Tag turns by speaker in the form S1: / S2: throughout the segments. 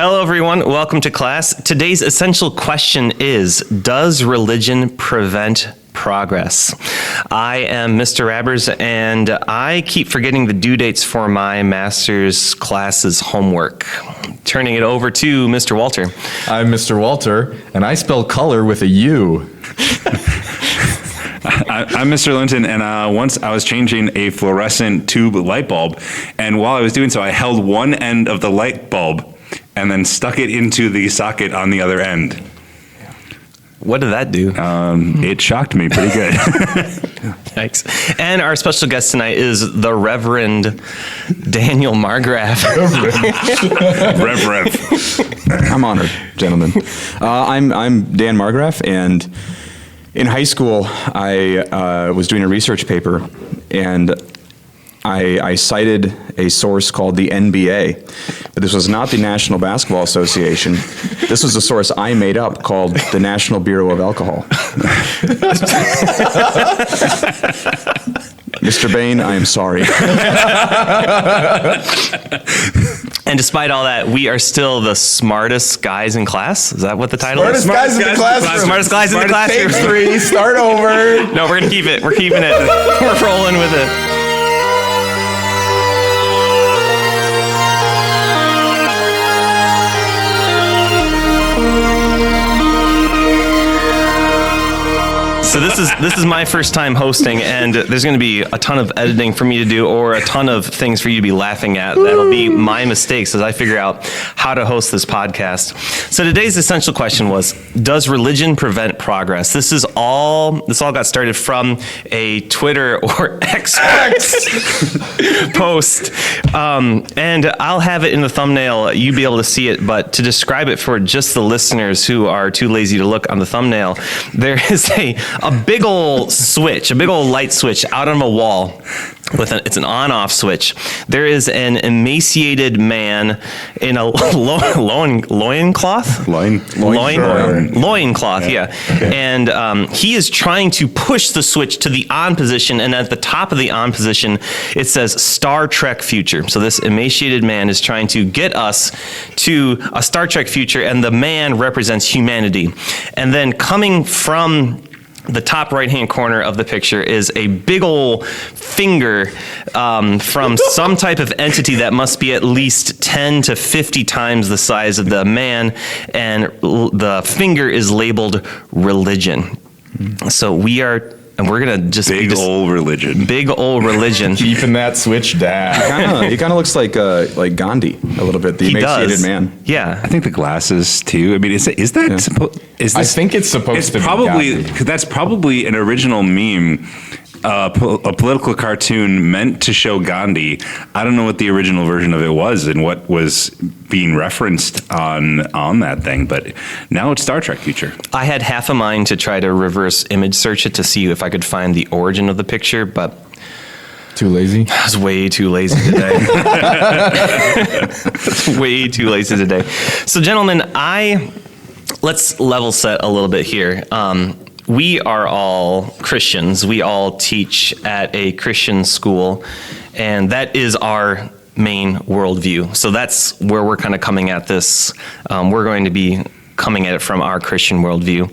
S1: Hello, everyone. Welcome to class. Today's essential question is, does religion prevent progress? I am Mr. Rabbers, and I keep forgetting the due dates for my master's class's homework. Turning it over to Mr. Walter.
S2: I'm Mr. Walter, and I spell color with a U.
S3: I'm Mr. Linton, and once I was changing a fluorescent tube light bulb, and while I was doing so, I held one end of the light bulb and then stuck it into the socket on the other end.
S1: What did that do?
S3: It shocked me pretty good.
S1: Thanks. And our special guest tonight is the Reverend Daniel Margraf.
S3: Rev.
S4: I'm honored, gentlemen. I'm Dan Margraf, and in high school, I was doing a research paper, and I cited a source called the NBA, but this was not the National Basketball Association. This was a source I made up called the National Bureau of Alcohol. Mr. Bain, I am sorry.
S1: And despite all that, we are still the smartest guys in class. Is that what the title is?
S2: Smartest guys in the classroom.
S1: Smartest guys in the classroom.
S2: Take 3, start over.
S1: No, we're going to keep it. We're keeping it. We're rolling with it. So this is my first time hosting, and there's going to be a ton of editing for me to do, or a ton of things for you to be laughing at. That'll be my mistakes as I figure out how to host this podcast. So today's essential question was, does religion prevent progress? This all got started from a Twitter or X post, and I'll have it in the thumbnail. You'll be able to see it, but to describe it for just the listeners who are too lazy to look on the thumbnail, there is a big old switch, a big old light switch out on a wall. It's an on-off switch. There is an emaciated man in a loincloth? Loincloth, yeah. Okay. And he is trying to push the switch to the on position, and at the top of the on position, it says Star Trek future. So this emaciated man is trying to get us to a Star Trek future, and the man represents humanity. And then coming from the top right-hand corner of the picture is a big old finger from some type of entity that must be at least 10 to 50 times the size of the man, and the finger is labeled religion. So we're gonna just
S3: big old religion.
S1: Big old religion.
S2: Keeping that switch down.
S4: He kind of looks like Gandhi a little bit, the emaciated man.
S1: Yeah.
S3: I think the glasses too. I mean, is that
S2: I think it's supposed to be
S3: probably, that's probably an original meme, a political cartoon meant to show Gandhi. I don't know what the original version of it was and what was being referenced on that thing, but now it's Star Trek future.
S1: I had half a mind to try to reverse image search it to see if I could find the origin of the picture, but
S2: too lazy?
S1: I was way too lazy today. Way too lazy today. So gentlemen, let's level set a little bit here. We are all Christians. We all teach at a Christian school, and that is our main worldview. So that's where we're kind of coming at this. We're going to be coming at it from our Christian worldview.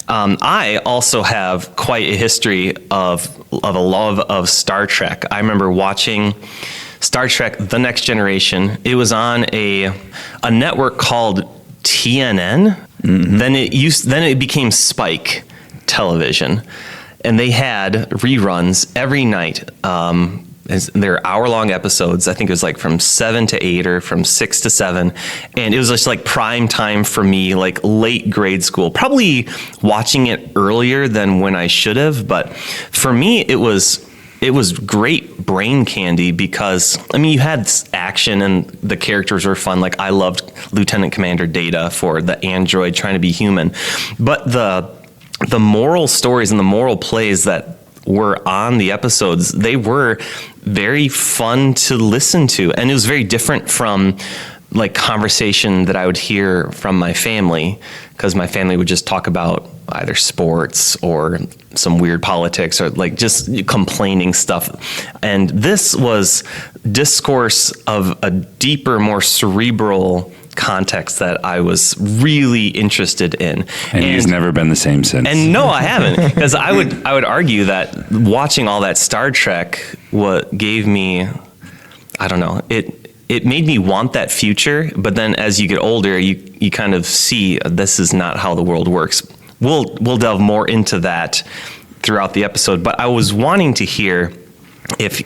S1: I also have quite a history of a love of Star Trek. I remember watching Star Trek: The Next Generation. It was on a network called TNN. Mm-hmm. Then it became Spike Television, and they had reruns every night. They're hour-long episodes. I think it was like from 7 to 8 or from 6 to 7, and it was just like prime time for me, like late grade school. Probably watching it earlier than when I should have, but for me it was great brain candy because, I mean, you had action and the characters were fun. Like, I loved Lieutenant Commander Data for the android trying to be human, but the moral stories and the moral plays that were on the episodes, they were very fun to listen to. And it was very different from like conversation that I would hear from my family, because my family would just talk about either sports or some weird politics or like just complaining stuff. And this was discourse of a deeper, more cerebral context that I was really interested in.
S3: And he's never been the same since.
S1: And no, I haven't, because I would argue that watching all that Star Trek, what gave me, I don't know, it made me want that future. But then as you get older, you kind of see this is not how the world works. We'll delve more into that throughout the episode. But I was wanting to hear if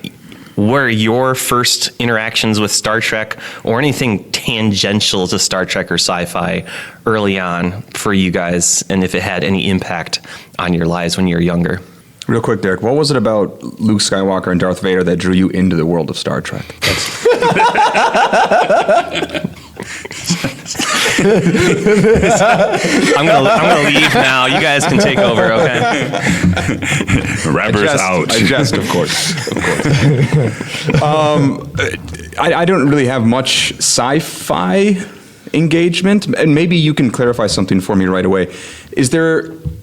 S1: were your first interactions with Star Trek or anything tangential to Star Trek or sci-fi early on for you guys, and if it had any impact on your lives when you were younger.
S4: Real quick, Derek, what was it about Luke Skywalker and Darth Vader that drew you into the world of Star Trek?
S1: I'm gonna leave now. You guys can take over, okay?
S3: Rappers out.
S4: I jest, of course. I don't really have much sci-fi engagement, and maybe you can clarify something for me right away.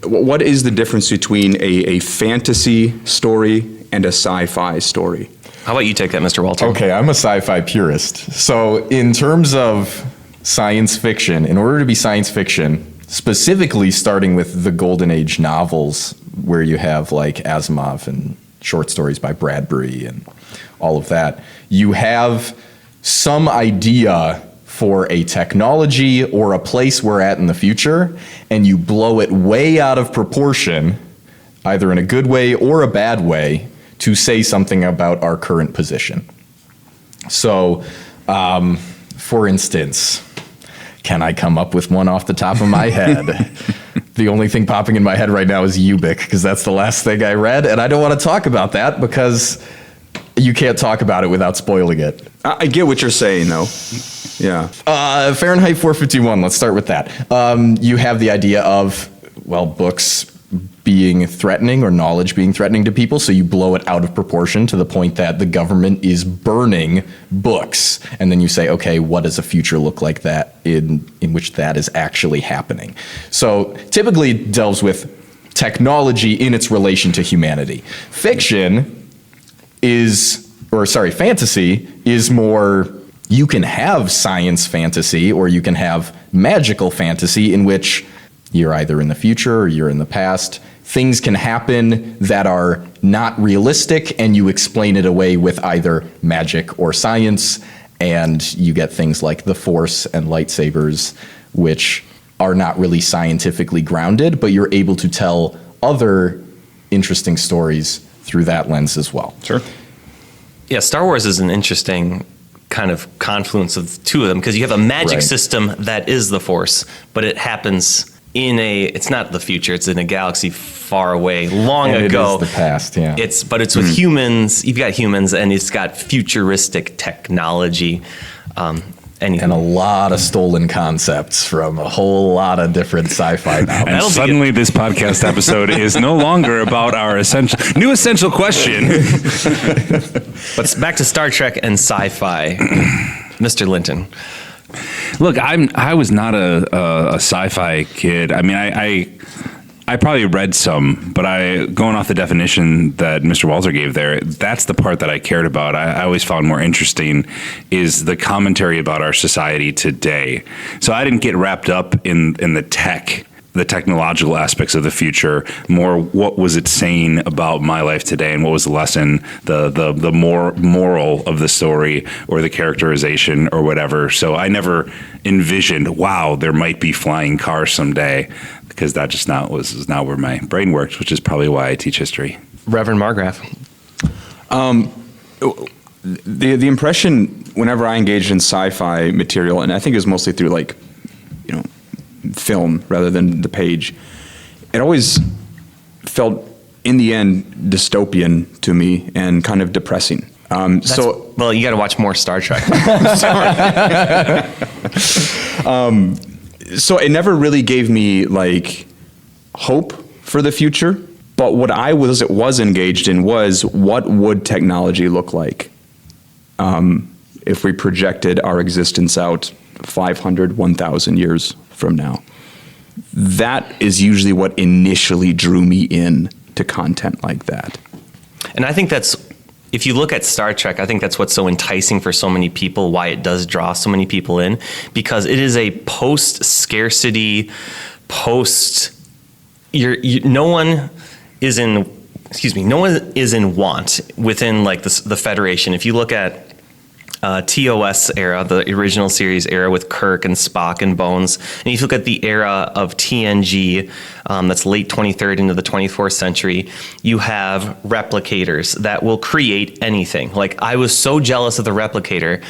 S4: What is the difference between a fantasy story and a sci-fi story?
S1: How about you take that, Mr. Walter?
S2: Okay, I'm a sci-fi purist. So in terms of science fiction, in order to be science fiction, specifically starting with the Golden Age novels, where you have like Asimov and short stories by Bradbury and all of that, you have some idea for a technology or a place we're at in the future, and you blow it way out of proportion, either in a good way or a bad way, to say something about our current position. So, for instance, can I come up with one off the top of my head? The only thing popping in my head right now is Ubik, because that's the last thing I read, and I don't want to talk about that because you can't talk about it without spoiling it.
S4: I get what you're saying, though. Yeah.
S2: Fahrenheit 451, let's start with that. You have the idea of, well, books being threatening or knowledge being threatening to people, so you blow it out of proportion to the point that the government is burning books. And then you say, okay, what does a future look like that in which that is actually happening? So typically it delves with technology in its relation to humanity. Fantasy is more, you can have science fantasy or you can have magical fantasy in which you're either in the future or you're in the past. Things can happen that are not realistic, and you explain it away with either magic or science, and you get things like the Force and lightsabers, which are not really scientifically grounded, but you're able to tell other interesting stories through that lens as well.
S4: Sure.
S1: Yeah, Star Wars is an interesting kind of confluence of two of them, because you have a magic
S2: Right.
S1: system that is the Force, but it happens it's not the future, it's in a galaxy far away, long
S2: And
S1: ago.
S2: it is the past, yeah.
S1: But it's with humans, you've got humans, and it's got futuristic technology.
S2: And a lot of stolen concepts from a whole lot of different sci-fi novels.
S3: And
S1: That'll be
S3: suddenly this podcast episode is no longer about our new essential question.
S1: But back to Star Trek and sci-fi, Mr. Linton.
S3: Look, I was not a sci-fi kid. I mean, I probably read some, but going off the definition that Mr. Walter gave there, that's the part that I cared about. I always found more interesting is the commentary about our society today. So I didn't get wrapped up in the technological aspects of the future. More, what was it saying about my life today, and what was the lesson, the more moral of the story, or the characterization, or whatever. So I never envisioned, wow, there might be flying cars someday, because that just was not where my brain worked, which is probably why I teach history.
S1: Reverend Margraf.
S4: The impression whenever I engaged in sci-fi material, and I think it was mostly through film rather than the page, it always felt in the end dystopian to me and kind of depressing.
S1: Well, you got to watch more Star Trek.
S4: So it never really gave me hope for the future. But what I was engaged in was, what would technology look like if we projected our existence out 500, 1,000 years from now? That is usually what initially drew me in to content like that.
S1: And I think that's if you look at Star Trek, I think that's what's so enticing for so many people, why it does draw so many people in, because it is a post-scarcity, no one is in want within like the Federation. If you look at TOS era, the original series era with Kirk and Spock and Bones, and if you look at the era of TNG, that's late 23rd into the 24th century, you have replicators that will create anything. Like, I was so jealous of the replicator,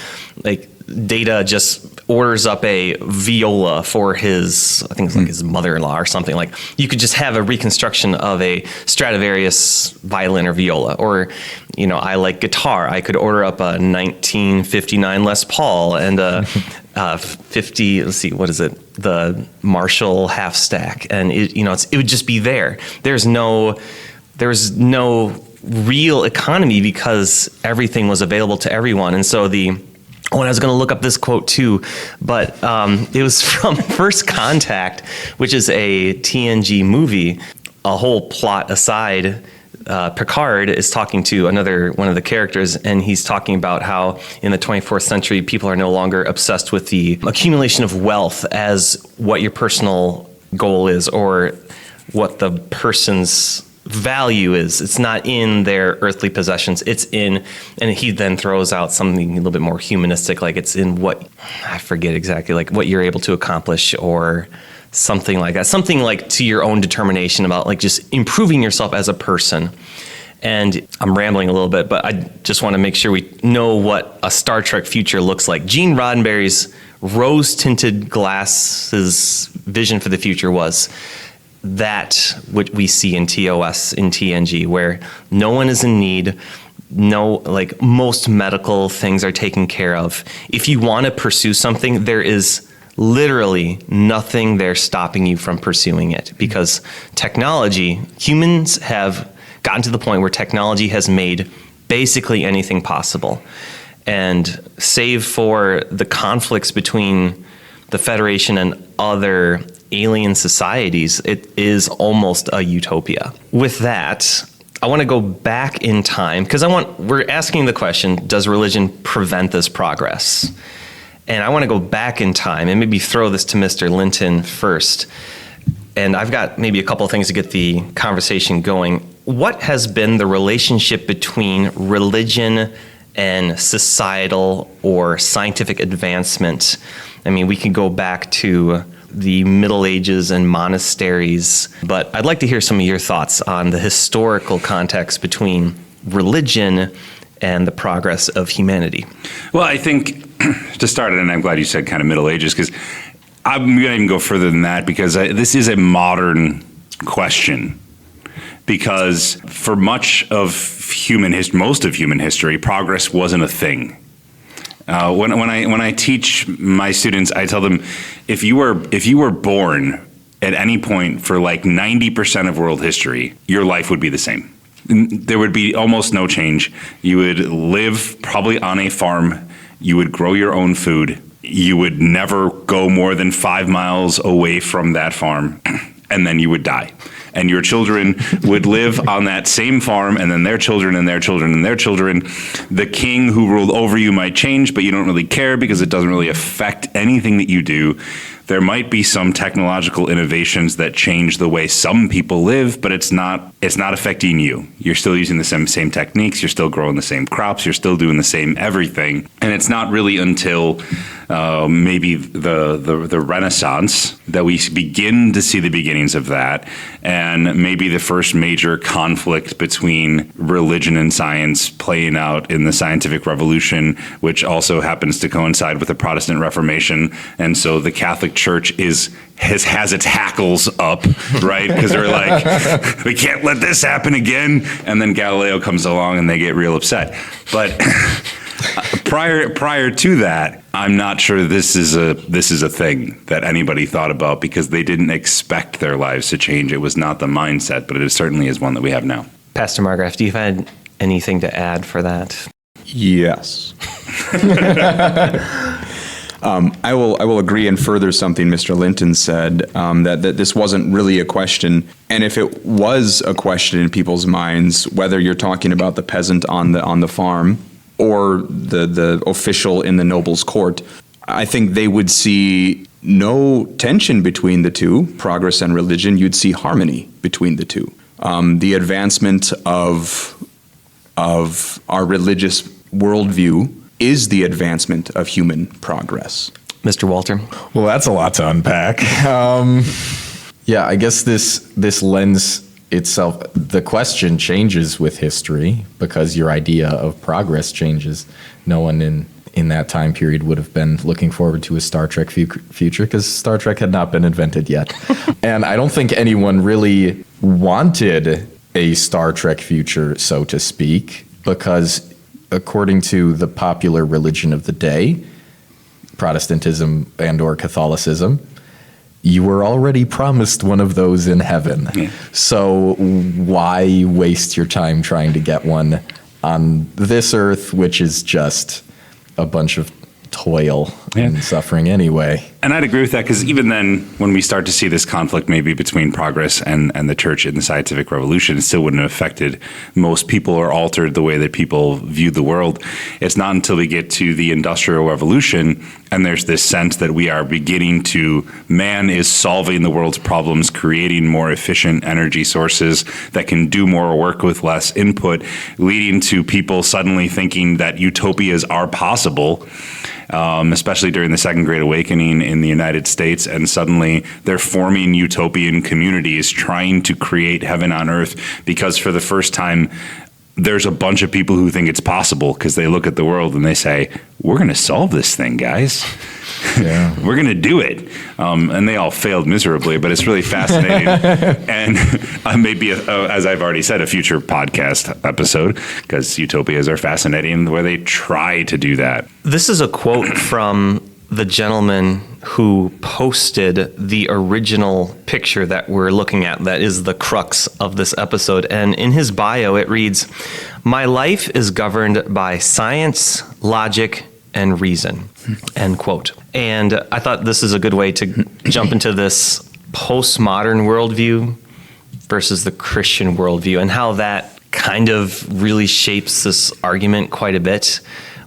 S1: like Data just orders up a viola for his, I think it's like his mother-in-law or something. Like, you could just have a reconstruction of a Stradivarius violin or viola. Or, I like guitar. I could order up a 1959 Les Paul and a 50, let's see, what is it? The Marshall half stack. And it would just be there. There's no real economy because everything was available to everyone. And so I was going to look up this quote too, but it was from First Contact, which is a TNG movie. A whole plot aside, Picard is talking to one of the characters, and he's talking about how in the 24th century, people are no longer obsessed with the accumulation of wealth as what your personal goal is or what the person's value is. It's not in their earthly possessions. It's in, and he then throws out something a little bit more humanistic, like it's in what, I forget exactly, like what you're able to accomplish or something like that. Something like to your own determination about like just improving yourself as a person. And I'm rambling a little bit, but I just want to make sure we know what a Star Trek future looks like. Gene Roddenberry's rose-tinted glasses vision for the future was that what we see in TOS, in TNG, where no one is in need, like most medical things are taken care of. If you want to pursue something, there is literally nothing there stopping you from pursuing it, because humans have gotten to the point where technology has made basically anything possible. And save for the conflicts between the Federation and other alien societies, it is almost a utopia. With that, I want to go back in time because we're asking the question, does religion prevent this progress? And I want to go back in time and maybe throw this to Mr. Linton first. And I've got maybe a couple of things to get the conversation going. What has been the relationship between religion and societal or scientific advancement? I mean, we can go back to the Middle Ages and monasteries, but I'd like to hear some of your thoughts on the historical context between religion and the progress of humanity.
S3: Well, I think to start, and I'm glad you said kind of Middle Ages, because I'm going to even go further than that, because this is a modern question. Because for much of most of human history, progress wasn't a thing. When I teach my students, I tell them, if you were born at any point for like 90% of world history, your life would be the same. There would be almost no change. You would live probably on a farm. You would grow your own food. You would never go more than 5 miles away from that farm, and then you would die. And your children would live on that same farm, and then their children and their children and their children. The king who ruled over you might change, but you don't really care because it doesn't really affect anything that you do. There might be some technological innovations that change the way some people live, but it's not affecting you. You're still using the same techniques, you're still growing the same crops, you're still doing the same everything. And it's not really until maybe the Renaissance that we begin to see the beginnings of that, and maybe the first major conflict between religion and science playing out in the scientific revolution, which also happens to coincide with the Protestant Reformation. And so the Catholic Church has its hackles up, right? Because they're like, we can't let this happen again. And then Galileo comes along and they get real upset. But prior to that, I'm not sure this is a thing that anybody thought about, because they didn't expect their lives to change. It was not the mindset, but it certainly is one that we have now.
S1: Pastor Margraf, do you have anything to add for that?
S4: Yes. I will agree and further something Mr. Linton said, that this wasn't really a question. And if it was a question in people's minds, whether you're talking about the peasant on the farm or the official in the noble's court, I think they would see no tension between the two, progress and religion. You'd see harmony between the two. The advancement of our religious worldview is the advancement of human progress.
S1: Mr. Walter?
S2: Well, that's a lot to unpack. Yeah, I guess this lends itself, the question changes with history because your idea of progress changes. No one in that time period would have been looking forward to a Star Trek future because Star Trek had not been invented yet. And I don't think anyone really wanted a Star Trek future, so to speak, because according to the popular religion of the day, Protestantism and or Catholicism, you were already promised one of those in heaven. Yeah. So why waste your time trying to get one on this earth, which is just a bunch of toil and suffering anyway?
S3: And I'd agree with that, because even then, when we start to see this conflict maybe between progress and the church in the scientific revolution, it still wouldn't have affected most people or altered the way that people viewed the world. It's not until we get to the Industrial Revolution and there's this sense that we are beginning to, man is solving the world's problems, creating more efficient energy sources that can do more work with less input, leading to people suddenly thinking that utopias are possible. Especially during the Second Great Awakening in the United States, and suddenly they're forming utopian communities trying to create heaven on earth, because for the first time there's a bunch of people who think it's possible because they look at the world and they say, we're going to solve this thing, guys. Yeah. We're going to do it. And they all failed miserably, but it's really fascinating. And maybe, as I've already said, a future podcast episode, because utopias are fascinating where they try to do that.
S1: This is a quote from the gentleman who posted the original picture that we're looking at, that is the crux of this episode. And in his bio, it reads, "My life is governed by science, logic, and reason," end quote. And I thought this is a good way to jump into this postmodern worldview versus the Christian worldview, and how that kind of really shapes this argument quite a bit,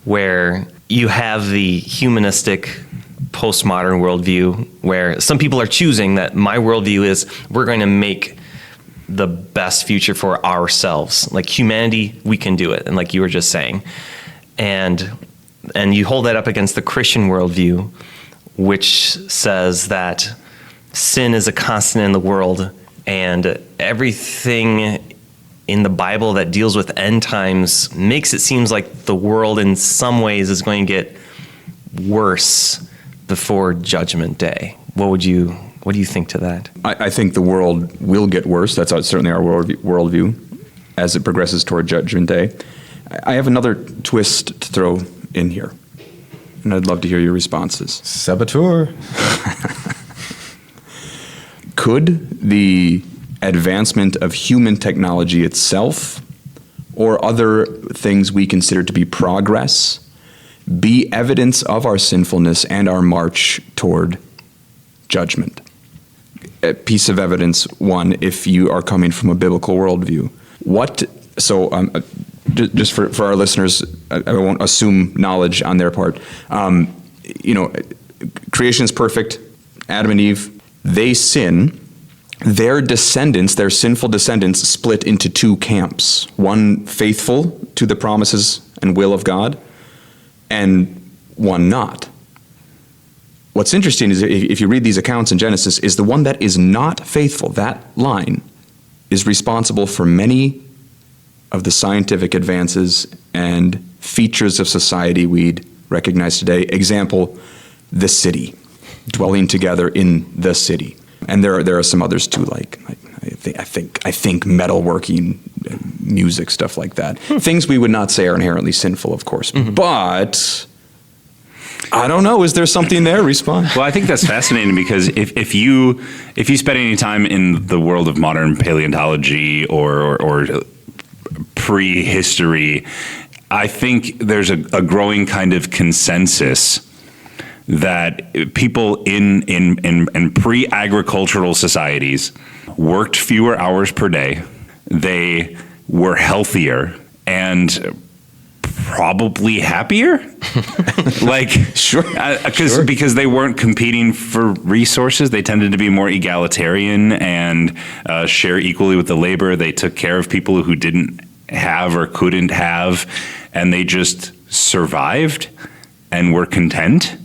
S1: where you have the humanistic postmodern worldview where some people are choosing that my worldview is we're going to make the best future for ourselves. Like humanity, we can do it. And like you were just saying, and you hold that up against the Christian worldview, which says that sin is a constant in the world, and everything in the Bible that deals with end times makes it seems like the world in some ways is going to get worse before Judgment Day. What do you think to that?
S4: I think the world will get worse. That's certainly our worldview as it progresses toward Judgment Day. I have another twist to throw in here, and I'd love to hear your responses.
S2: Saboteur.
S4: Could the advancement of human technology itself, or other things we consider to be progress, be evidence of our sinfulness and our march toward judgment? A piece of evidence, one, if you are coming from a biblical worldview. Just for our listeners, I won't assume knowledge on their part. Creation is perfect. Adam and Eve, they sin. Their descendants, their sinful descendants, split into two camps. One faithful to the promises and will of God, and one not. What's interesting is if you read these accounts in Genesis, is the one that is not faithful, that line, is responsible for many of the scientific advances and features of society we'd recognize today. Example, the city, dwelling together in the city. And there are some others too, like I think metalworking, music, stuff like that. Things we would not say are inherently sinful, of course. Mm-hmm. But I don't know. Is there something there? Respond.
S3: Well, I think that's fascinating, because if you spend any time in the world of modern paleontology or prehistory, I think there's a growing kind of consensus that people in pre-agricultural societies worked fewer hours per day. They were healthier and probably happier. Like,
S4: Sure.
S3: Because they weren't competing for resources. They tended to be more egalitarian and share equally with the labor. They took care of people who didn't have or couldn't have, and they just survived and were content.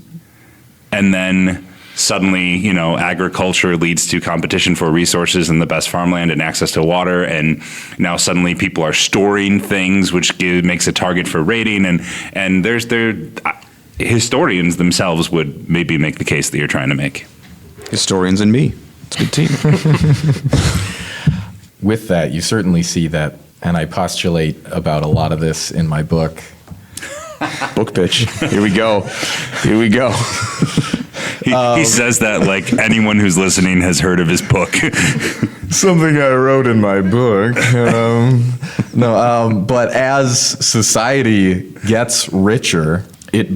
S3: And then suddenly, agriculture leads to competition for resources and the best farmland and access to water. And now suddenly people are storing things, which makes a target for raiding. And historians themselves would maybe make the case that you're trying to make.
S4: Historians and me. It's a good team.
S2: With that, you certainly see that, and I postulate about a lot of this in my book.
S4: Book pitch. Here we go. Here we go.
S3: He says that like anyone who's listening has heard of his book.
S2: Something I wrote in my book. But as society gets richer, it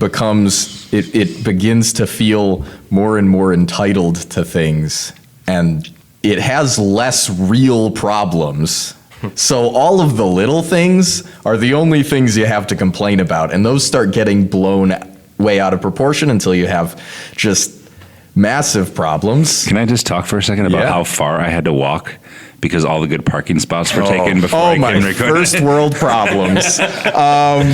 S2: begins to feel more and more entitled to things, and it has less real problems. So all of the little things are the only things you have to complain about, and those start getting blown way out of proportion until you have just massive problems.
S3: Can I just talk for a second about how far I had to walk because all the good parking spots were taken before I came to record?
S2: First world problems.
S4: I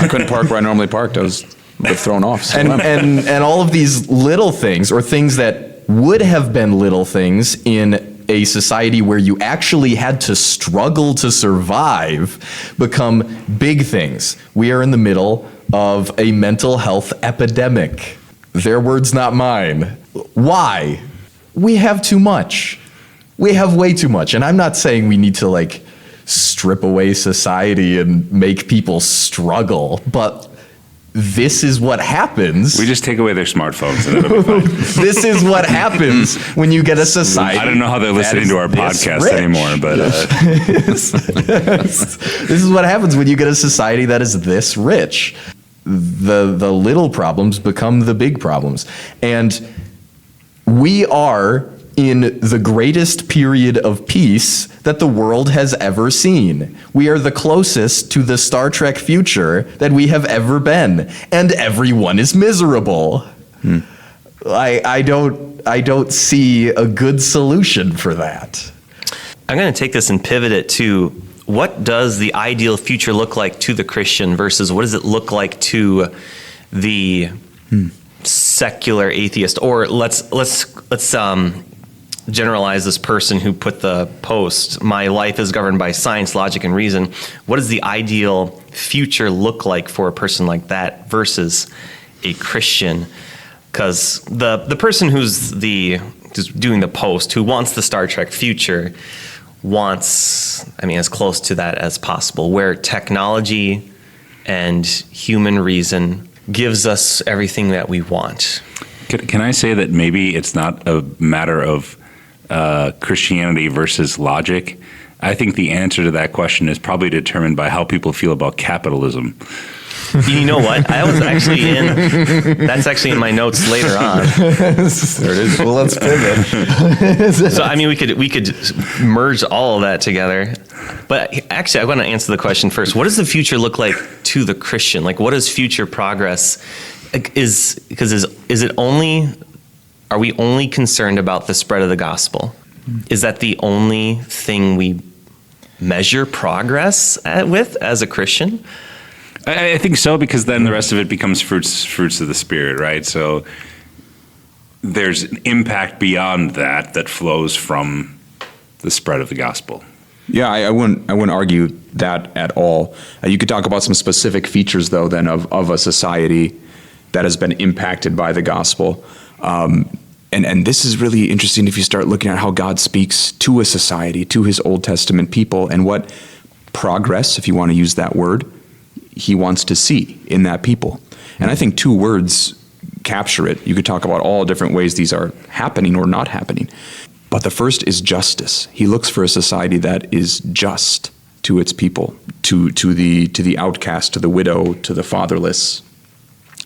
S4: couldn't park where I normally parked. I was thrown off. So
S2: and all of these little things, or things that would have been little things in a society where you actually had to struggle to survive, become big things. We are in the middle of a mental health epidemic. Their words, not mine. Why? We have too much. We have way too much. And I'm not saying we need to strip away society and make people struggle, but this is what happens.
S3: We just take away their smartphones and it'll be fine.
S2: This is what happens when you get a society.
S3: I don't know how they're listening to our podcast anymore, but
S2: this is what happens when you get a society that is this rich. The little problems become the big problems. And we are in the greatest period of peace that the world has ever seen. We are the closest to the Star Trek future that we have ever been, and everyone is miserable. I don't see a good solution for that.
S1: I'm going to take this and pivot it to what does the ideal future look like to the Christian versus what does it look like to the secular atheist? Or let's generalize this person who put the post, "My life is governed by science, logic, and reason." What does the ideal future look like for a person like that versus a Christian? Because the person who's doing the post, who wants the Star Trek future, wants, as close to that as possible, where technology and human reason gives us everything that we want.
S3: Can I say that maybe it's not a matter of Christianity versus logic? I think the answer to that question is probably determined by how people feel about capitalism.
S1: You know what? That's actually in my notes later on.
S2: There it is. Well, let's pivot.
S1: So, we could merge all of that together. But actually, I want to answer the question first. What does the future look like to the Christian? What is future progress? Are we only concerned about the spread of the gospel? Is that the only thing we measure progress with as a Christian?
S3: I think so, because then the rest of it becomes fruits of the Spirit, right? So there's an impact beyond that flows from the spread of the gospel.
S4: Yeah, I wouldn't argue that at all. You could talk about some specific features, though, then of a society that has been impacted by the gospel. And this is really interesting if you start looking at how God speaks to a society, to his Old Testament people, and what progress, if you want to use that word, he wants to see in that people. And I think two words capture it. You could talk about all different ways these are happening or not happening. But the first is justice. He looks for a society that is just to its people, to the outcast, to the widow, to the fatherless,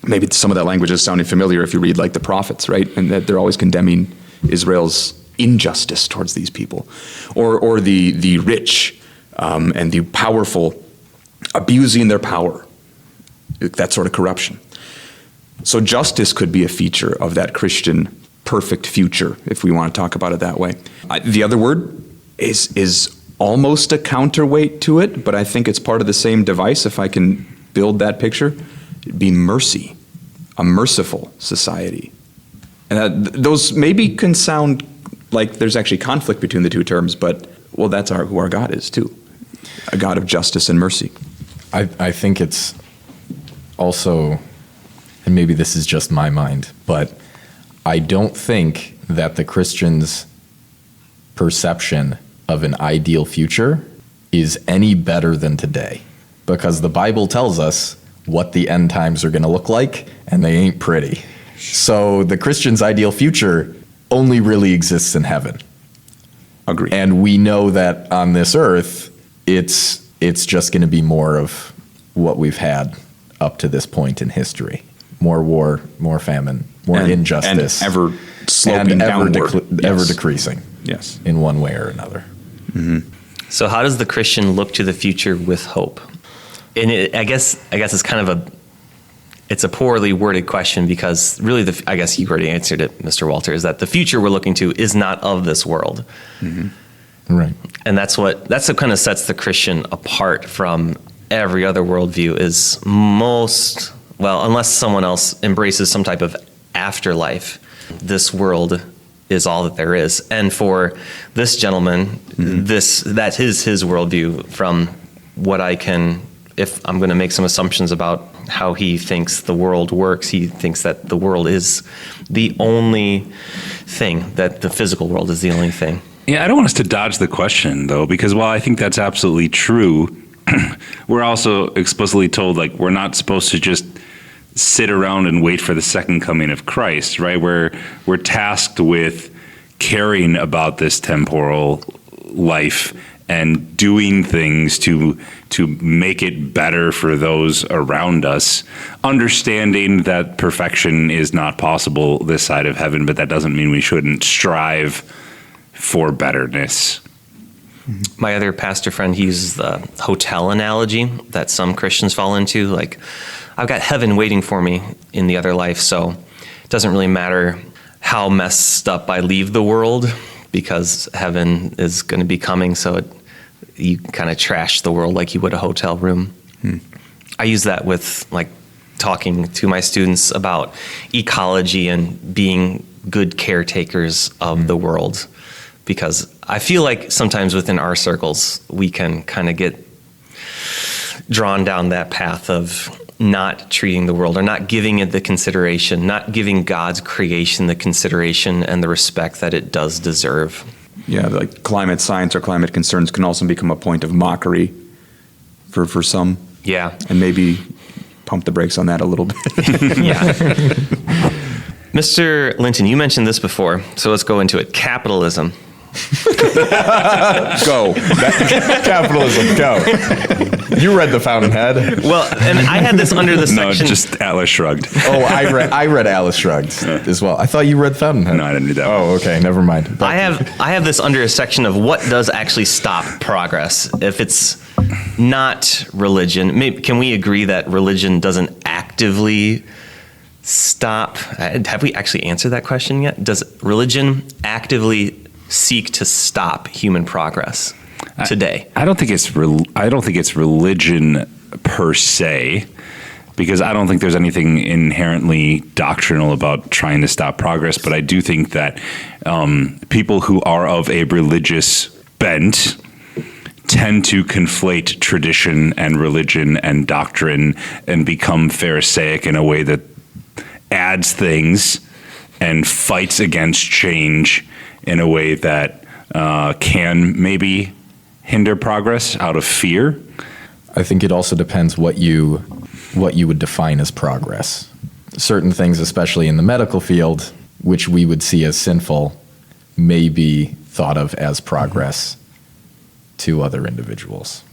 S4: maybe some of that language is sounding familiar if you read like the prophets, right? And that they're always condemning Israel's injustice towards these people, or the rich and the powerful abusing their power, that sort of corruption. So justice could be a feature of that Christian perfect future, if we want to talk about it that way. The other word is almost a counterweight to it, but I think it's part of the same device, if I can build that picture. It'd be mercy, a merciful society. And those maybe can sound like there's actually conflict between the two terms, but, well, that's who our God is, too. A God of justice and mercy.
S2: I think it's also, and maybe this is just my mind, but I don't think that the Christian's perception of an ideal future is any better than today, because the Bible tells us what the end times are going to look like, and they ain't pretty. So the Christian's ideal future only really exists in heaven.
S4: Agreed.
S2: And we know that on this earth, it's just going to be more of what we've had up to this point in history. More war, more famine, more injustice.
S4: And ever sloping downward.
S2: Ever decreasing.
S4: Yes.
S2: In one way or another.
S1: So how does the Christian look to the future with hope? And I guess it's kind of it's a poorly worded question, because really I guess you already answered it, Mr. Walter, is that the future we're looking to is not of this world.
S2: Right.
S1: And that's what kind of sets the Christian apart from every other worldview, is unless someone else embraces some type of afterlife, this world is all that there is. And for this gentleman, that is his worldview. From what I can, if I'm going to make some assumptions about how he thinks the world works, he thinks that the world is the only thing, that the physical world is the only thing.
S3: Yeah, I don't want us to dodge the question, though, because while I think that's absolutely true, we're also explicitly told, like, we're not supposed to just sit around and wait for the second coming of Christ, right? We're tasked with caring about this temporal life and doing things to make it better for those around us, understanding that perfection is not possible this side of heaven, but that doesn't mean we shouldn't strive for betterness.
S1: My other pastor friend, he uses the hotel analogy that some Christians fall into. Like, I've got heaven waiting for me in the other life, so it doesn't really matter how messed up I leave the world, because heaven is going to be coming, so you kind of trash the world like you would a hotel room. I use that with, like, talking to my students about ecology and being good caretakers of the world. Because I feel like sometimes within our circles, we can kind of get drawn down that path of not treating the world, or not giving it the consideration, not giving God's creation the consideration and the respect that it does deserve.
S4: Yeah, like climate science or climate concerns can also become a point of mockery for some.
S1: Yeah.
S4: And maybe pump the brakes on that a little bit.
S1: Yeah. Mr. Linton, you mentioned this before, so let's go into it. Capitalism.
S2: Go. Capitalism, go. You read The Fountainhead.
S1: Well, and I had this under the
S3: No,
S1: section.
S3: just Atlas Shrugged.
S2: Oh, I read Alice Shrugged as well. I thought you read Fountainhead.
S3: No, I didn't do that.
S2: Oh, okay, never mind.
S1: I have this under a section of what does actually stop progress. If it's not religion, can we agree that religion doesn't actively stop? Have we actually answered that question yet? Does religion actively seek to stop human progress today?
S3: I don't think it's religion per se, because I don't think there's anything inherently doctrinal about trying to stop progress. But I do think that people who are of a religious bent tend to conflate tradition and religion and doctrine and become Pharisaic in a way that adds things and fights against change in a way that can maybe hinder progress out of fear.
S2: I think it also depends what you would define as progress. Certain things, especially in the medical field, which we would see as sinful, may be thought of as progress to other individuals.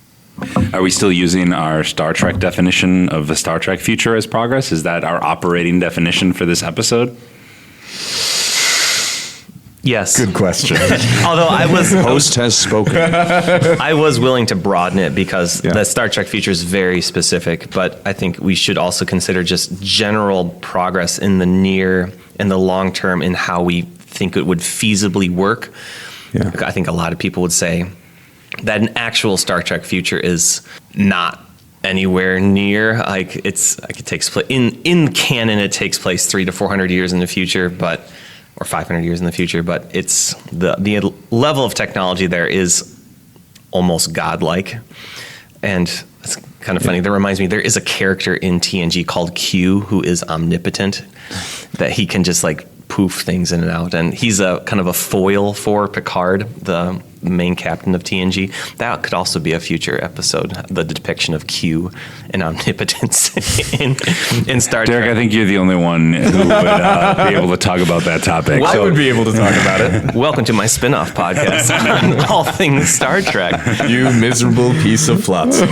S3: Are we still using our Star Trek definition of the Star Trek future as progress? Is that our operating definition for this episode?
S1: Yes.
S2: Good question.
S1: Although
S4: Host has spoken.
S1: I was willing to broaden it because
S4: Yeah.
S1: the Star Trek future is very specific, but I think we should also consider just general progress in the near and the long term in how we think it would feasibly work.
S4: Yeah.
S1: I think a lot of people would say that an actual Star Trek future is not anywhere near. It takes place in canon. It takes place 300 to 400 years in the future, or 500 years in the future. But it's the level of technology there is almost godlike, and it's kind of funny. That reminds me, there is a character in TNG called Q who is omnipotent, that he can just like poof things in and out, and he's a kind of a foil for Picard, the main captain of TNG. That could also be a future episode, the depiction of Q and omnipotence in Star
S3: Derek,
S1: Trek.
S3: I think you're the only one who would be able to talk about that topic.
S2: I would be able to talk about it.
S1: Welcome to my spin-off podcast on all things Star Trek.
S2: You miserable piece of flotsam.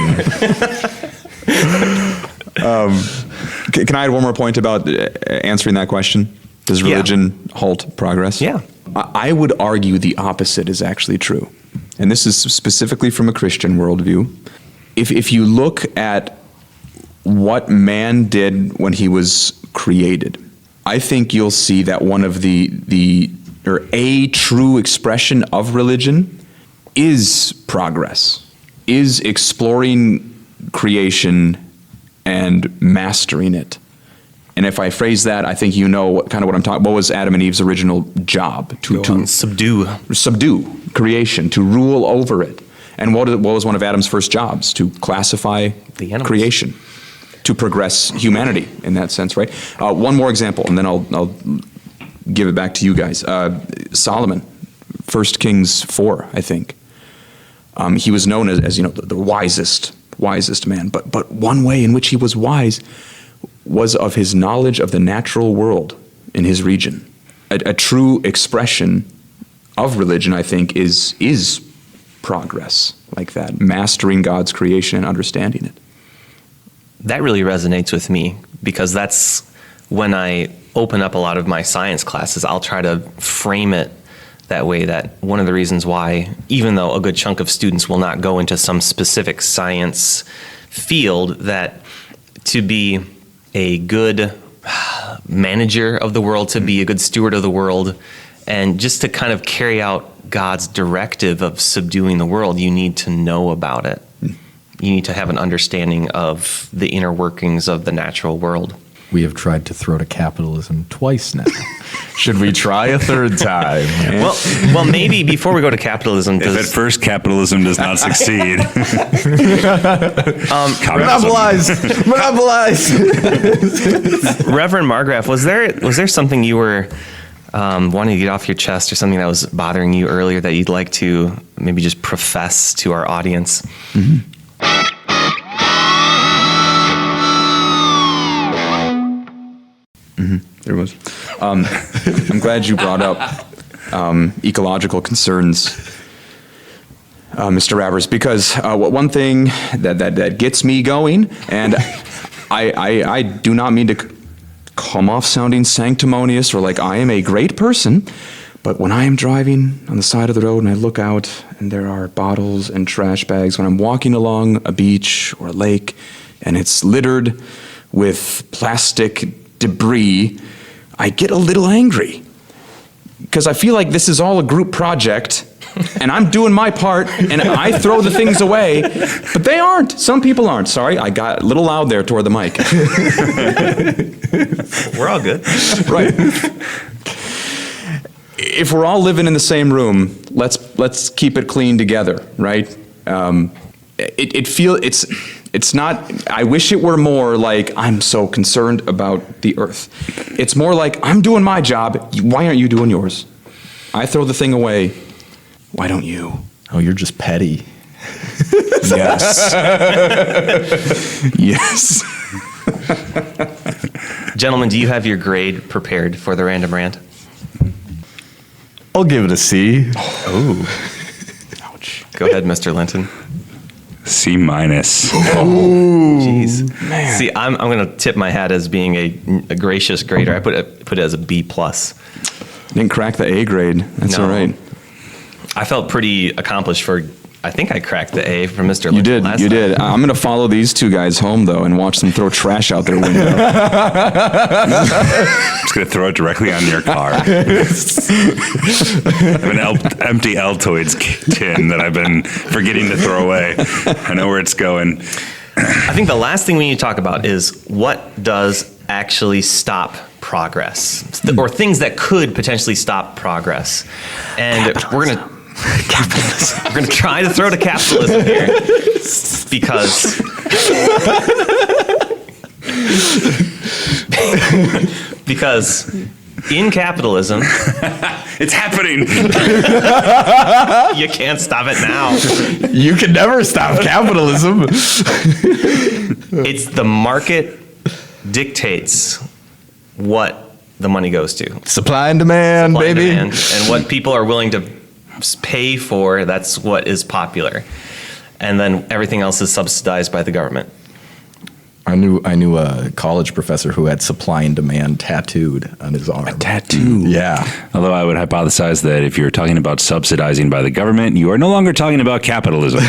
S4: Can I add one more point about answering that question? Does religion halt progress?
S1: Yeah.
S4: I would argue the opposite is actually true. And this is specifically from a Christian worldview. If you look at what man did when he was created, I think you'll see that one of a true expression of religion is progress, is exploring creation and mastering it. And if I phrase that, I think you know what I'm talking. What was Adam and Eve's original job? To subdue creation, to rule over it. And what was one of Adam's first jobs? To classify
S1: The animals.
S4: creation, to progress humanity in that sense, right? One more example, and then I'll give it back to you guys. Solomon, 1 Kings 4, I think. He was known as the wisest man. But one way in which he was wise was of his knowledge of the natural world in his region. A true expression of religion, I think, is progress like that, mastering God's creation and understanding it.
S1: That really resonates with me because that's when I open up a lot of my science classes, I'll try to frame it that way, that one of the reasons why, even though a good chunk of students will not go into some specific science field, that to be a good manager of the world, to be a good steward of the world, and just to kind of carry out God's directive of subduing the world, you need to know about it. You need to have an understanding of the inner workings of the natural world.
S2: We have tried to throw to capitalism twice now. Should we try a third time?
S1: Well, maybe before we go to capitalism,
S3: If at first capitalism does not succeed,
S2: Monopolize! Monopolize!
S1: Reverend Margraf, was there something you were wanting to get off your chest, or something that was bothering you earlier that you'd like to maybe just profess to our audience?
S4: There was. I'm glad you brought up ecological concerns, Mr. Rappers, because one thing that gets me going, and I do not mean to come off sounding sanctimonious or like I am a great person, but when I am driving on the side of the road and I look out and there are bottles and trash bags, when I'm walking along a beach or a lake and it's littered with plastic debris, I get a little angry because I feel like this is all a group project and I'm doing my part and I throw the things away, but they aren't. Some people aren't. Sorry, I got a little loud there toward the mic.
S1: We're all good.
S4: Right. If we're all living in the same room, let's keep it clean together, right? It's not, I wish it were more like I'm so concerned about the earth. It's more like I'm doing my job. Why aren't you doing yours? I throw the thing away. Why don't you?
S2: Oh, you're just petty.
S4: Yes. Yes.
S1: Gentlemen, do you have your grade prepared for the random rant?
S2: I'll give it a C.
S1: Oh.
S4: Ouch.
S1: Go ahead, Mr. Linton.
S3: C minus.
S1: Jeez. See, I'm going to tip my hat as being a gracious grader. I put it as a B plus.
S4: Didn't crack the A grade. That's
S1: No.
S4: all right.
S1: I felt pretty accomplished for. I think I cracked the A from Mr.
S4: You
S1: Lynch
S4: did.
S1: last
S4: You
S1: time.
S4: did. I'm going to follow these two guys home, though, and watch them throw trash out their window.
S3: I'm just going to throw it directly on your car. I have an empty Altoids tin that I've been forgetting to throw away. I know where it's going.
S1: I think the last thing we need to talk about is what does actually stop progress, or things that could potentially stop progress. And we're going to try to throw to capitalism here because in capitalism,
S3: It's happening.
S1: you can't stop it now.
S2: You can never stop capitalism.
S1: It's the market dictates what the money goes to.
S2: Supply and demand,
S1: Supply and
S2: baby.
S1: demand, and what people are willing to pay for, that's what is popular. And then everything else is subsidized by the government.
S2: I knew a college professor who had supply and demand tattooed on his arm.
S3: Tattoo.
S2: Yeah.
S3: Although I would hypothesize that if you're talking about subsidizing by the government, you are no longer talking about capitalism.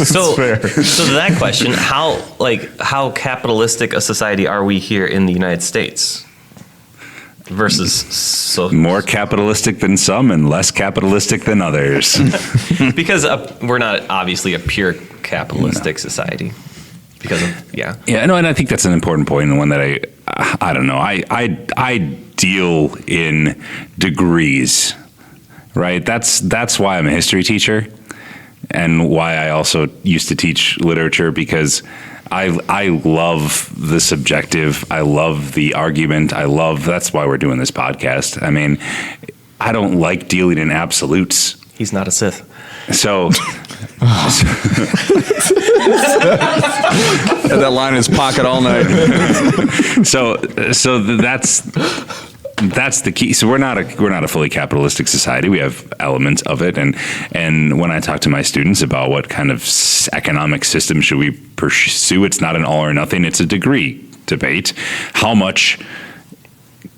S1: So to that question, how capitalistic a society are we here in the United States versus so
S3: More capitalistic than some and less capitalistic than others.
S1: because we're not obviously a pure capitalistic society because of yeah.
S3: Yeah, no, and I think that's an important point, and one that I don't know. I deal in degrees, right? That's why I'm a history teacher, and why I also used to teach literature, because I love the subjective. I love the argument. That's why we're doing this podcast. I mean, I don't like dealing in absolutes.
S1: He's not a Sith.
S3: So
S4: Had that line in his pocket all night.
S3: so that's the key. So we're not a fully capitalistic society. We have elements of it, and when I talk to my students about what kind of economic system should we pursue, it's not an all or nothing. It's a degree debate. How much?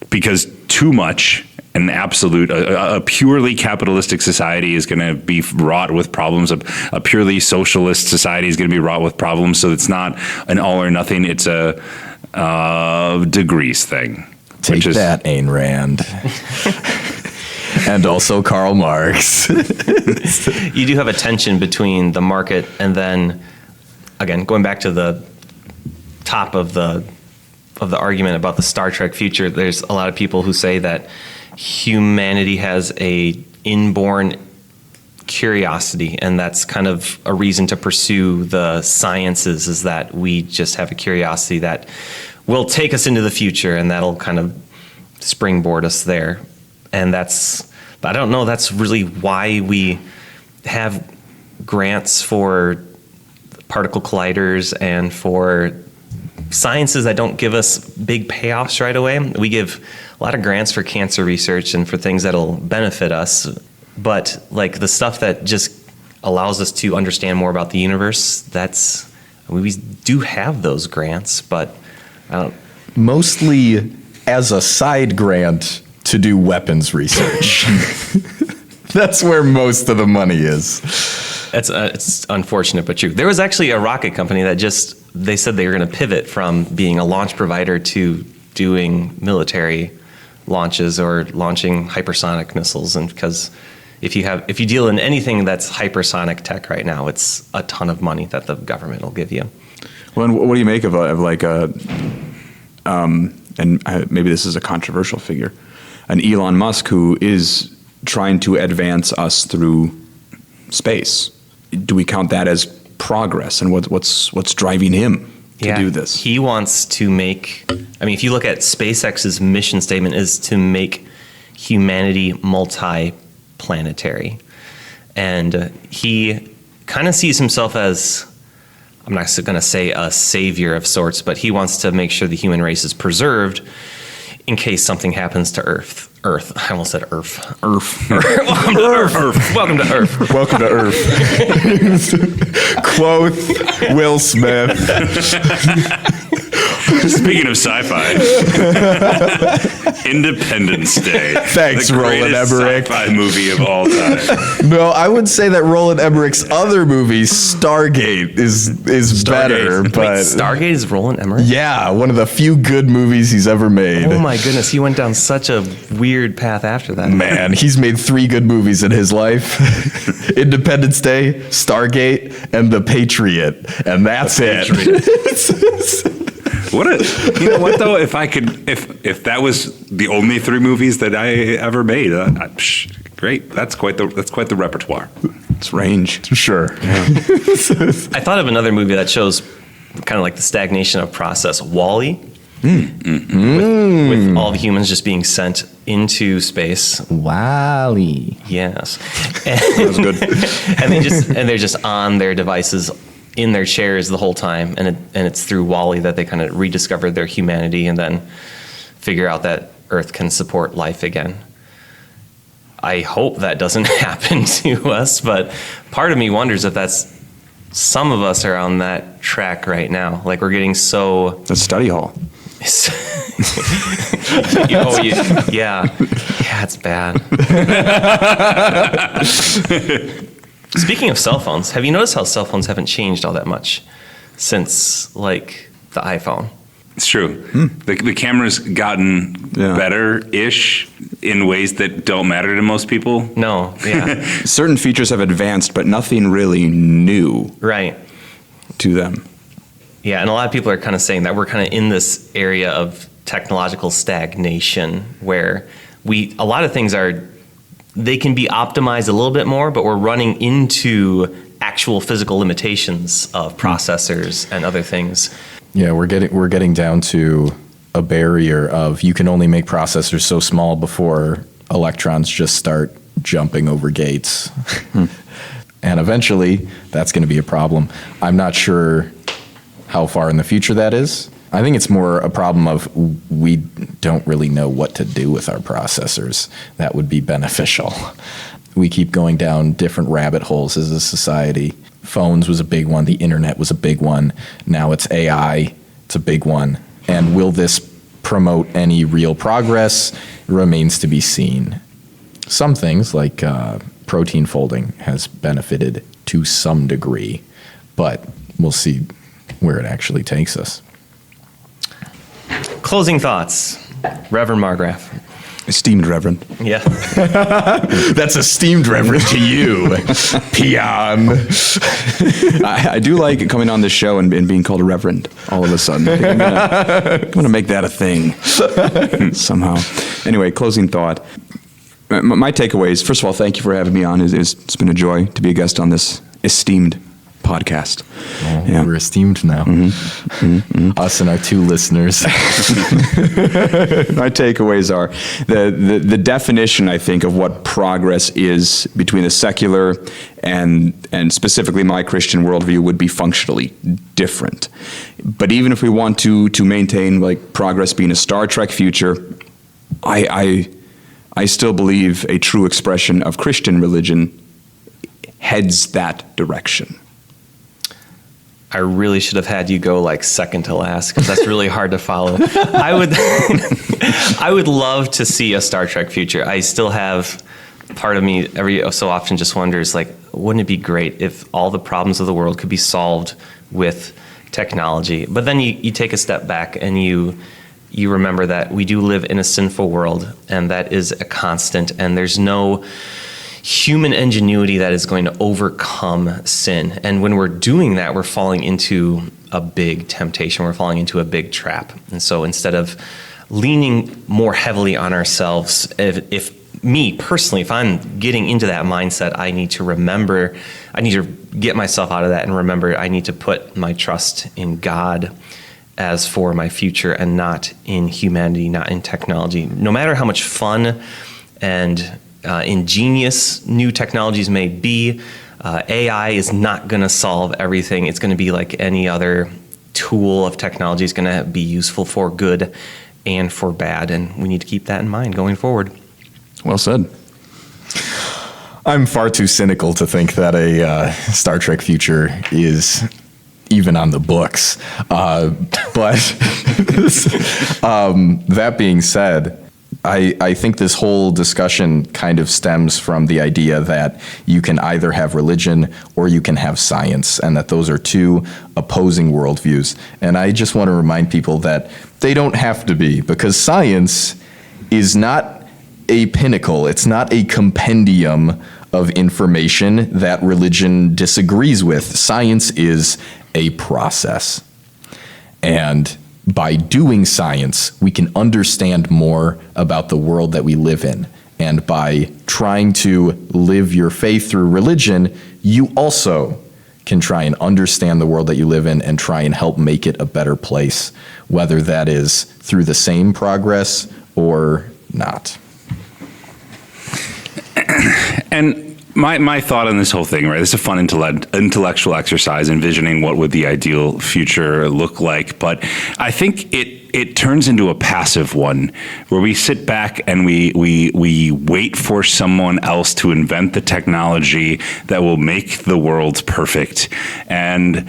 S3: Because too much. An absolute, a purely capitalistic society is going to be wrought with problems. A purely socialist society is going to be wrought with problems. So it's not an all or nothing. It's a degrees thing.
S2: Take that, Ayn Rand. And also Karl Marx.
S1: You do have a tension between the market and then, again, going back to the top of the argument about the Star Trek future, there's a lot of people who say that humanity has a inborn curiosity, and that's kind of a reason to pursue the sciences, is that we just have a curiosity that will take us into the future, and that'll kind of springboard us there. And I don't know, that's really why we have grants for particle colliders and for sciences that don't give us big payoffs right away. We give a lot of grants for cancer research and for things that'll benefit us, but like the stuff that just allows us to understand more about the universe, we do have those grants, but I don't.
S2: Mostly as a side grant to do weapons research. That's where most of the money is.
S1: It's unfortunate but true. There was actually a rocket company that they said they were going to pivot from being a launch provider to doing military launches or launching hypersonic missiles. And because if you deal in anything that's hypersonic tech right now, it's a ton of money that the government will give you.
S4: Well, and what do you make of maybe this is a controversial figure, an Elon Musk who is trying to advance us through space? Do we count that as progress, and what's driving him to do this?
S1: He wants to make, if you look at SpaceX's mission statement, is to make humanity multi-planetary. And he kind of sees himself as, I'm not going to say a savior of sorts, but he wants to make sure the human race is preserved in case something happens to Earth. I almost said Earth.
S2: Welcome to Earth.
S1: Welcome to Earth.
S2: Welcome to Earth. Quote Will Smith.
S3: Speaking of sci-fi, Independence Day.
S2: Thanks,
S3: the
S2: Roland
S3: greatest
S2: Emmerich.
S3: Sci-fi movie of all time.
S2: No, I would say that Roland Emmerich's other movie, Stargate, is better.
S1: Wait,
S2: But
S1: Stargate is Roland Emmerich?
S2: yeah, one of the few good movies he's ever made.
S1: Oh my goodness, he went down such a weird path after that.
S2: Man, he's made 3 good movies in his life. Independence Day, Stargate, and The Patriot. And that's it.
S3: What a, you know what though? If if that was the only 3 movies that I ever made, great. That's quite the repertoire.
S4: It's range.
S2: Sure.
S1: I thought of another movie that shows kind of like the stagnation of process, Wall-E. With all the humans just being sent into space.
S2: Wally.
S1: Yes.
S4: That was good.
S1: and they're just on their devices in their chairs the whole time, and it's through Wall-E that they kind of rediscovered their humanity and then figure out that Earth can support life again. I hope that doesn't happen to us, but part of me wonders if some of us are on that track right now. Like we're getting so.
S4: That's study hall.
S1: Yeah, it's bad. Speaking of cell phones, have you noticed how cell phones haven't changed all that much since like the iPhone?
S3: It's true. The camera's gotten better-ish in ways that don't matter to most people.
S1: No, yeah,
S4: Certain features have advanced, but nothing really new
S1: right.
S4: to them.
S1: Yeah, and a lot of people are kind of saying that we're kind of in this area of technological stagnation where a lot of things they can be optimized a little bit more, but we're running into actual physical limitations of processors and other things.
S2: Yeah, we're getting down to a barrier of you can only make processors so small before electrons just start jumping over gates. And eventually, that's going to be a problem. I'm not sure how far in the future that is. I think it's more a problem of we don't really know what to do with our processors that would be beneficial. We keep going down different rabbit holes as a society. Phones was a big one. The internet was a big one. Now it's AI. It's a big one. And will this promote any real progress? Remains to be seen. Some things like protein folding has benefited to some degree, but we'll see where it actually takes us.
S1: Closing thoughts, Reverend Margraf.
S4: Esteemed Reverend.
S1: Yeah.
S2: That's esteemed reverend to you, peon.
S4: I do like coming on this show and being called a reverend all of a sudden. I'm gonna make that a thing somehow. Anyway, closing thought. My takeaways, first of all, thank you for having me on. It's been a joy to be a guest on this esteemed podcast.
S2: Oh, we're esteemed now. Us and our 2 listeners.
S4: My takeaways are the definition, I think, of what progress is between the secular and specifically my Christian worldview would be functionally different. But even if we want to maintain like progress being a Star Trek future, I still believe a true expression of Christian religion heads that direction.
S1: I really should have had you go like second to last because that's really hard to follow. I would love to see a Star Trek future. I still have part of me every so often just wonders like, wouldn't it be great if all the problems of the world could be solved with technology? But then you take a step back and you remember that we do live in a sinful world and that is a constant and there's no human ingenuity that is going to overcome sin. And when we're doing that, we're falling into a big temptation. We're falling into a big trap. And so instead of leaning more heavily on ourselves, if me personally, if I'm getting into that mindset, I need to get myself out of that and remember I need to put my trust in God as for my future and not in humanity, not in technology. No matter how much fun and ingenious new technologies may be, AI is not going to solve everything. It's going to be like any other tool of technology. It's going to be useful for good and for bad, and we need to keep that in mind going forward.
S4: Well said.
S2: I'm far too cynical to think that a Star Trek future is even on the books. But that being said, I think this whole discussion kind of stems from the idea that you can either have religion or you can have science, and that those are two opposing worldviews. And I just want to remind people that they don't have to be, because science is not a pinnacle. It's not a compendium of information that religion disagrees with. Science is a process. And by doing science, we can understand more about the world that we live in. And by trying to live your faith through religion, you also can try and understand the world that you live in and try and help make it a better place, whether that is through the same progress or not.
S3: And my thought on this whole thing, right? This is a fun intellectual exercise, envisioning what would the ideal future look like. But I think it turns into a passive one, where we sit back and we wait for someone else to invent the technology that will make the world perfect, and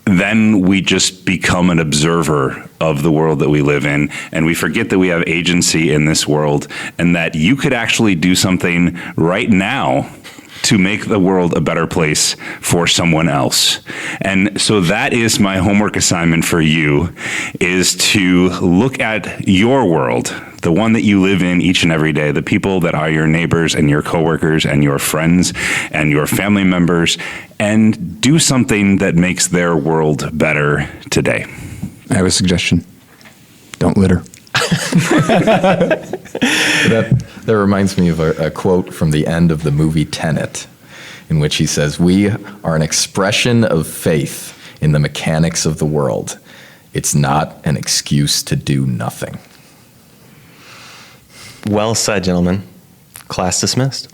S3: then we just become an observer of the world that we live in, and we forget that we have agency in this world, and that you could actually do something right now to make the world a better place for someone else. And so that is my homework assignment for you, is to look at your world, the one that you live in each and every day, the people that are your neighbors and your coworkers and your friends and your family members, and do something that makes their world better today.
S4: I have a suggestion. Don't litter.
S2: That reminds me of a quote from the end of the movie Tenet, in which he says, "We are an expression of faith in the mechanics of the world. It's not an excuse to do nothing."
S1: Well said, gentlemen. Class dismissed.